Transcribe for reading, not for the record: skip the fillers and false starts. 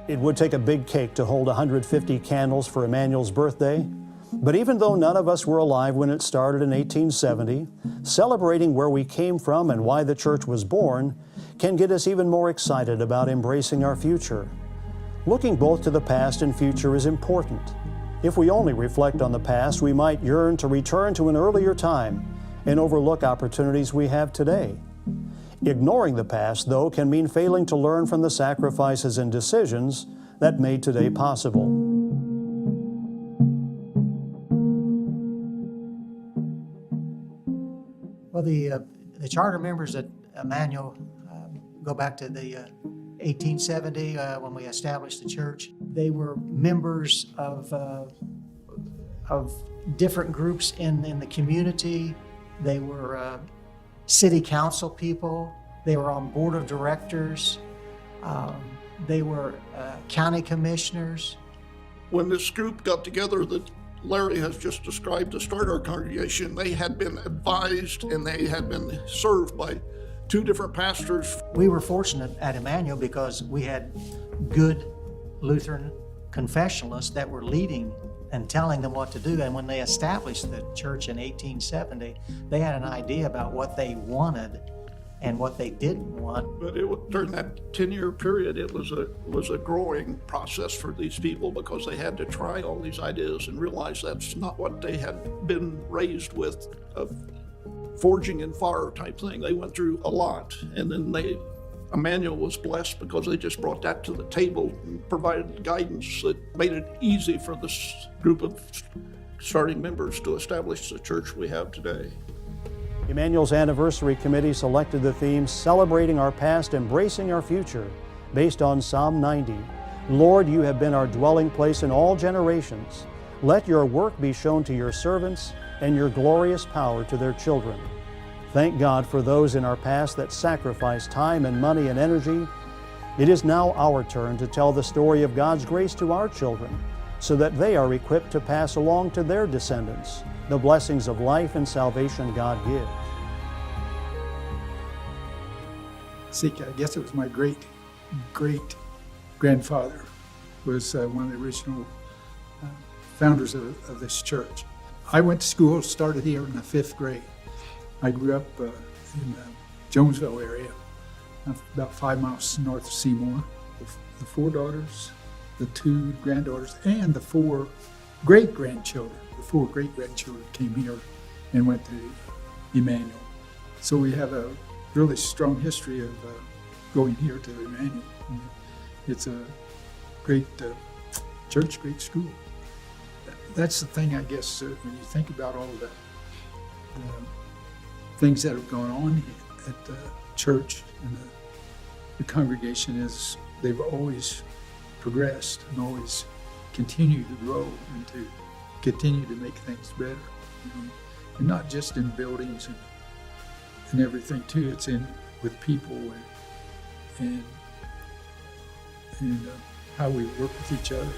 It would take a big cake to hold 150 candles for Immanuel's birthday, but even though none of us were alive when it started in 1870, celebrating where we came from and why the church was born can get us even more excited about embracing our future. Looking both to the past and future is important. If we only reflect on the past, we might yearn to return to an earlier time and overlook opportunities we have today. Ignoring the past, though, can mean failing to learn from the sacrifices and decisions that made today possible. Well, the charter members at Immanuel go back to the 1870 when we established the church. They were members of different groups in the community. They were city council people. They were on board of directors. They were county commissioners. When this group got together that Larry has just described to start our congregation, they had been advised and they had been served by two different pastors. We were fortunate at Immanuel because we had good Lutheran confessionalists that were leading and telling them what to do. And when they established the church in 1870, they had an idea about what they wanted and what they didn't want. But during that 10-year period, it was a growing process for these people because they had to try all these ideas and realize that's not what they had been raised with, a forging in fire type thing. They went through a lot, and then Immanuel was blessed because they just brought that to the table and provided guidance that made it easy for this group of starting members to establish the church we have today. Immanuel's Anniversary Committee selected the theme, Celebrating Our Past, Embracing Our Future, based on Psalm 90. Lord, you have been our dwelling place in all generations. Let your work be shown to your servants and your glorious power to their children. Thank God for those in our past that sacrificed time and money and energy. It is now our turn to tell the story of God's grace to our children so that they are equipped to pass along to their descendants the blessings of life and salvation God gives. See, I guess it was my great grandfather was one of the original founders of this church. I went to school, started here in the 5th grade. I grew up in the Jonesville area, about 5 miles north of Seymour. The 4 daughters, the 2 granddaughters, and the 4 great-grandchildren. The 4 great-grandchildren came here and went to Immanuel. So we have a really strong history of going here to Immanuel. It's a great church, great school. That's the thing, I guess, when you think about all the things that have gone on at the church and the congregation is they've always progressed and always continue to grow and to continue to make things better. You know? And not just in buildings and everything too, it's in with people and how we work with each other.